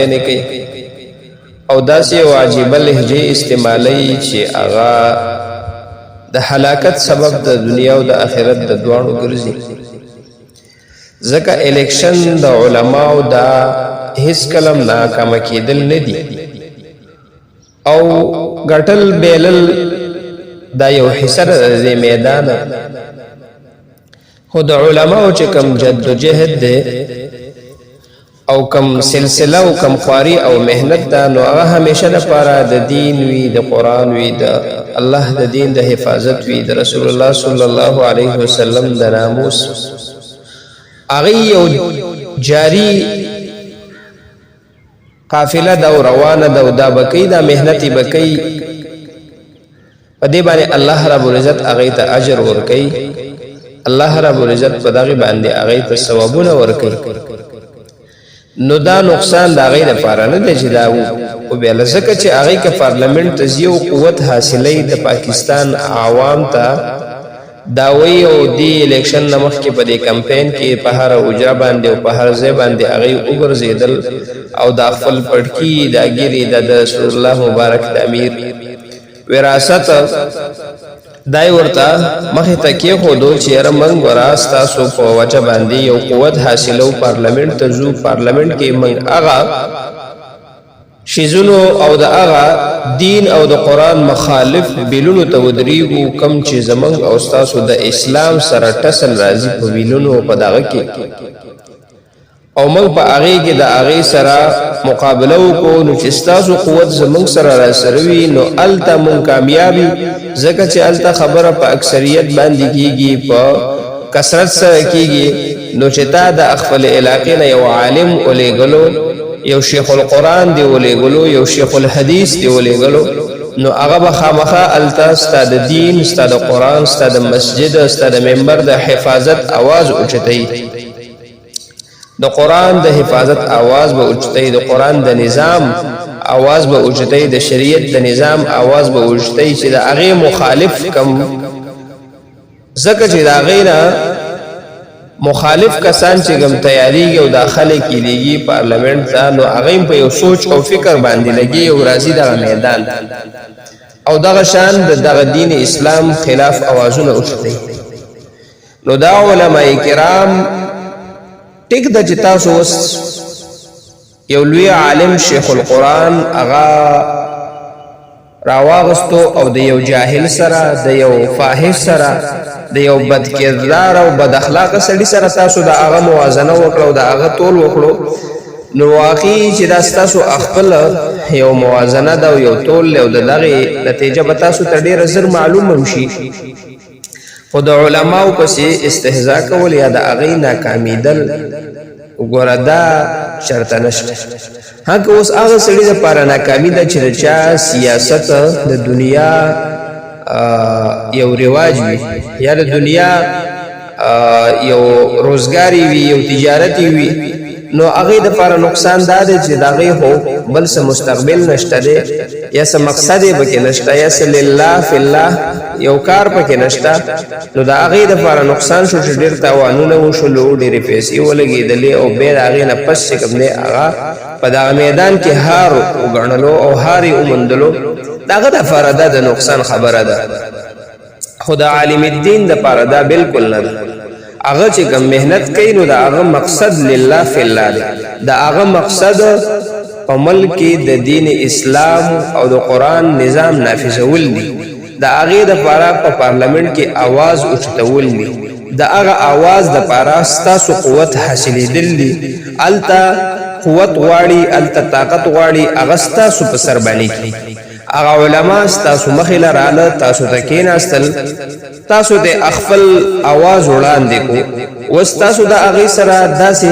نه کوي او داسې واجبه لهجې استعمالوي چې هغه د هلاکت سبب د دنیا او د آخرت د دواړو ګرځي. ځکه الیکشن د علماو دا هیڅ کلم ناکامه کېدل نه دي او ګټل بیلل دا یو حصه د میدان، خو د علماو چې کم جد و جهد دی او کم سلسله او کم خواري او مهنت دا نو هغه همیشه لپاره د دین وي، د قرآن وي، د الله د دین د حفاظت وي، د رسول الله صلی الله علیه وسلم د ناموس هغه یو جاری قافله دا روانه دا دا بکی دا مهنتی بکی په دې باندې الله رب العزت هغه ته اجر ورکړي، الله رب العزت په دغه باندې هغه ته ثوابونه ورکړي. نو دا نقصان دا غیر لپاره نه دی چې دا او بل ځکه چې هغه کې پارلیمنت تزیو قوت حاصلې د پاکستان عوام ته دا وی او دی الیکشن نمخ کې په دې کمپاین کې په هر اجرا باندې او په هر ځای باندې هغه وګرځیدل او د خپل پړکی دا ګيري د رسول الله مبارک د امیر وراثت دای ورته مخه تکي خو دو چې رمنګ وراستا سو په وجه باندې یو قوت حاصلو پارلیمنت ته زو پارلیمنت کې من اغا شیزونو او د اغا دین او د قران مخالف بیلونو ته ودریږو کم چې زمنګ او تاسو د اسلام سره ټسل راځي په بیلونو په دغه کې او موږ په هغه کې د هغه سره مقابله وکړو نو چې تاسو قوت زمنګ سره را سروي نو الته مون کامیابی ځکه چې الته خبره په اکثریت باندې کیږي په کثرت سره کیږي نو چې تا د خپل علاقې نه یو عالم ولېګلو یو شیخ القرآن دی ولېګلو یو شیخ الحدیث دی ولېګلو نو هغه به خامخا الته ستاد دین ستاد قرآن ستاد مسجد ستاد منبر د حفاظت आवाज اوچتای د قرآن د حفاظت आवाज به اوچتای د قرآن د نظام आवाज به اوچتای د شریعت د نظام आवाज به اوچتای چې د هغه مخالف کم زکه چې د هغه نه مخالف کسان چې کوم تیاریږي او داخله کیږي پارلیمنت ته نو هغه په یو سوچ او فکر باندې لګي او راځي د میدان او دغه شان د دین اسلام خلاف اوازونه اوچتای. نو دا علماء کرام ټیک د جتا سوس یو لوی عالم شیخ القرآن اغا راواغستو او د یو جاهل سره د یو فاحش سره د یو بد کردار او بد اخلاق سړي سره تاسو د هغه موازنه وکړو د هغه تول وکړو نو واقعي چې دا تاسو خپل یو موازنه دا یو تول او دغه نتیجه به تاسو ته ډیر زر معلومه وشي. خو د علماو پسې استهزاء کول یا د هغه ناکامیدل وګوره دا شرط نشته. هغه اوس هغه سړي د پاره ناکامي ده چې چا سیاست د دنیا یو رواج وي یا د دنیا یو روزګاری وي یو تجارتي وي نو هغه د پاره نقصان ده چې داغه هو بل څه مستقبل نشته ده یا څه مقصد به کې نشته یا څه لله فی الله یو کار پکې نشته نو دا هغه د پاره نقصان شو چې ډیر تاوانونه وشول ډیر پیسې ولګېدلې او به هغه نه پس کوم نه هغه په دا میدان کې هار وګڼلو او هاري ومندلو داغه د فردا د نقصان خبره ده. خدا عالم الدین د پاره دا بالکل نه ده. هغه چې کوم مهنت کوي نو دا هغه مقصد لله فی الله ده. دا هغه مقصد په ملک د دین اسلام او د قران نظام نافذول دي. دا هغه د پاره په پارلیمنت کې आवाज اوچتول دي. دا هغه आवाज د پاره ستاسو قوت حاصلې دي. التا قوت غواړي التا طاقت غواړي هغه ستاسو په سر باندې کی هغه علما تاسو مخې لراله تاسو ته کېناستل تاسو د خپل आवाज وړاندې کو وستاسو د هغه سره داسې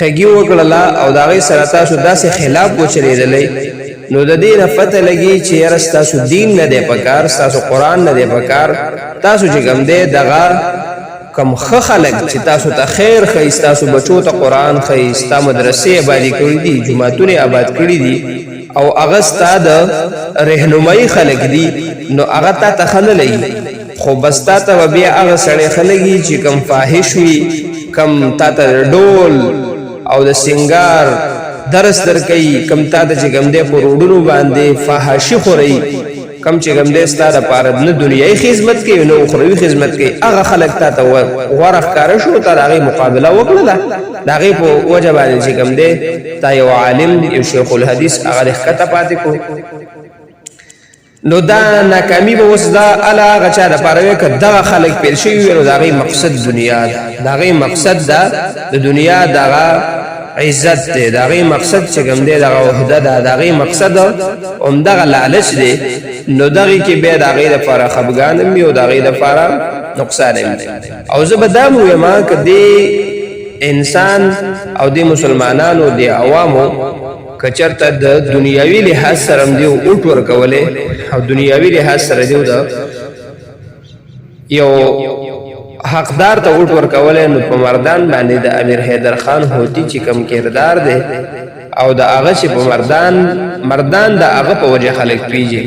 ټګي وکړه او د هغه سره تاسو داسې خلاف وچریدلې نو د دې نه پته لګي چې یاره تاسو دین نه دی پکار تاسو قران نه دی پکار تاسو چې کوم دی دغه کم خلق چې تاسو ته خیر خې تاسو بچو ته قران خې ستا مدرسې آباد کړې دي جماعتونه آباد کړې دي او هغه ستاد رهنمایي خلق دي نو هغه ته تخللې خو بس تا ته بیا هغه سړی خلګي چې کم فاحش وي کم تا ته ډول او د سنگار درس درکې کم تا د چې کم دې په روډونو باندې فحاشي خوري کم چې کم دې ستاره پاره نه دنیاي خدمت کوي نو اخروی خدمت کوي هغه خلک ته ورخ کار شو ته هغه مقابله وکړه هغه په وجه باندې چې کم دې تا یو عالم یو شیخ الحدیث هغه ښکته پاتې کو نو دا ناکامی به اوس دا الا غچا د پاره کې دغه خلک پیل شي نو دغه مقصد دنیا دغه مقصد د دنیا دغه عزت دی دغه مقصد چې کوم دی دغه وحدت دغه مقصد اومدغه لالچ دی نو دغه کې به دغه لپاره خفګان می او دغه لپاره نقصان می او زه به دا مو ما کدي انسان او د مسلمانانو د عوامو کچرته د دنیاوی لحاظ سره دی او ټور کوله او دنیاوی لحاظ سره دی یو حقدار ته وټ ورکول نو په مردان باندې د امیر حیدر خان هوتی چې کم کردار دی او د هغه چې په مردان د هغه په وجه خلک پیږي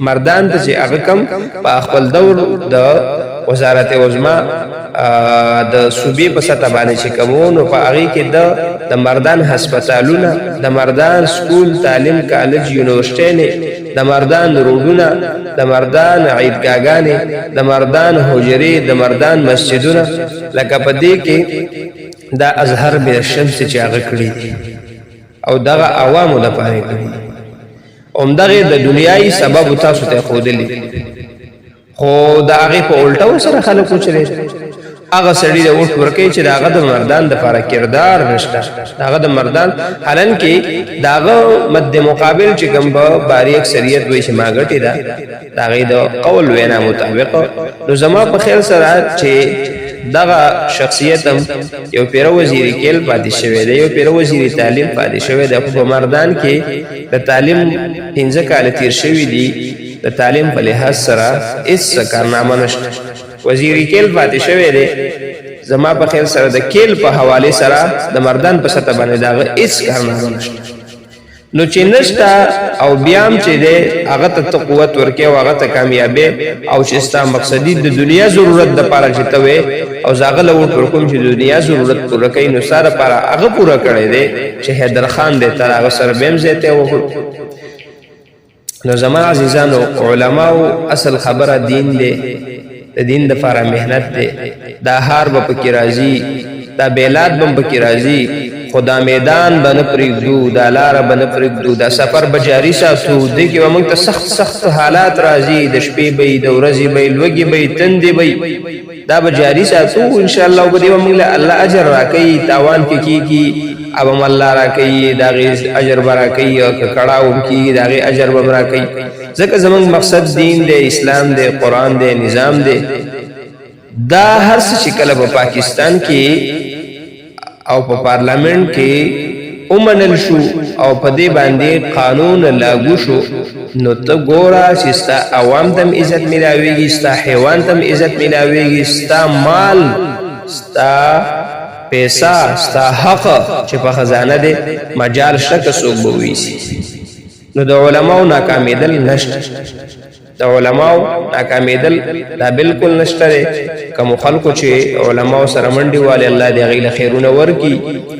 مردان ته چې هغه کم په خپل دور د وزارت عظما د صوبې په سطح باندې چې کومو په هغه کې د مردان هسپتالونه د مردان سکول تعلیم کالج یونیورسيټي د مردان روډونه د مردان عیدګاګانې د مردان حجرې د مردان مسجدونه لکه په دې کې د ازهر به شمس چې هغه کړی او دغه عوامو د پاره کړی اومدغه د دنیاي سبب تاسو ته خودلی خو دا هغه په الټو سره خلکو چره هغه سړی د وټ ورکې چې داغه د مردان د لپاره کردار نشته داغه د مردان حالن کې داغه مد مقابل چې کوم باری اکثریت وي چې ماګټي دا داغه د قول وینا مطابق نو زما په خیال سره چې دغه شخصیت یو پیر وزیر کېل پاتې شوی دی یو پیر وزیر تعلیم پاتې شوی دی په مردان کې د تعلیم 15 کال تیر شوی دی د تعلیم په لحاظ سره هیڅ کارنامه نشته وزیر کېل پاتې شوی دی زما په خیال سره د کېل په حواله سره د مردان په سطح باندې داغه هیڅ کارنامه نشته نو چې نشتا او بیام چې دی هغه ته قوت ورکې او هغه ته کامیابی او چې ستا مقصدی د دنیا ضرورت د پاره چې ته او زاغله ور کوم چې د دنیا ضرورت پوره کوي نو ساره پاره هغه پوره کړی دی چې حیدر خان دې تر هغه سره بیم زیته وکړ نو زما عزیزانو علماء اصل خبره دین دی د دین د لپاره مهنت دی دا هار به پکې راځي دا بیلات به پکې راځي خدا میدان بن پرېږدو دا لار بن پرېږدو دا سفر به جاری ساتو دې کې موږ ته سخت حالات راځي د شپې به د ورځې به لوګي به تندې به دا به جاری ساتو ان شاء الله به موږ له الله اجر راکړي تاوان کې کیږي اب هم الله راکړي دا غي اجر راکړي او کړهو کې دا غي اجر به راکړي ځکه زموږ مقصد دین دی اسلام دی قران دی نظام دی دا هر څه چې کله په پاکستان کې او په پارلمان کې اومنل شو او په دې باندې قانون لاګو شو نو ته ګورا چې ستا عوام تم عزت ملاويږي ستا حیوان تم عزت ملاويږي ستا مال ستا پیسہ ستا حق چې په خزانه دې مجال شک سوق بوي نو د علماو ناکامیدل نشته د علماو ناکامیدل دا بالکل نشته کوم خلکو چې علماو سره منډي والي الله دې غیله خیرونه ورکي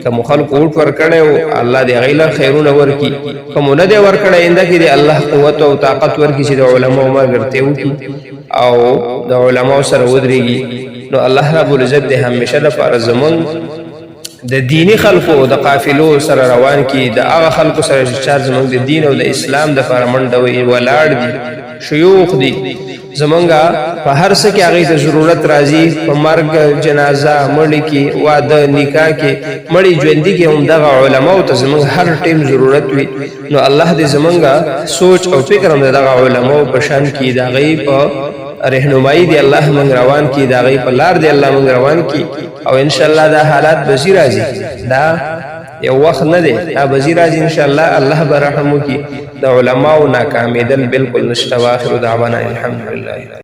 کوم خلکو وټ ور کړو الله دې غیله خیرونه ورکي کوم نه دې ور کړی انده کې دې الله قوت او طاقت ورکي چې د علماو ما ګرته وکي او د علماو سره ودرېږي نو الله رب العزت دې همیشه د فار زمون د دینی خلقو د قافلو سره روان کی د هغه خلقو سره چې زمونږ د دین او د اسلام د فرمندوي ولاړ دي شيوخ دي زمونږه په هر څه کې هغه ته ضرورت راځي په مرګ جنازه مړی کې واده نکاح کې مړی ژوندۍ کې هم دغه علماء ته زمونږ هر ټیم ضرورت وي نو الله دې زمونږه سوچ او فکر هم دغه علماء په شان کې دغه په رهنمایي دی الله مونږ روان کی دا غي په لار دی الله مونږ روان کی او ان شاء الله دا حالات بزی راځي دا یو وخت نه دی دا بزی راځي ان شاء الله الله برحم کی د علماء ناکامیدل بالکل نشته واخر دعوانا الحمدلله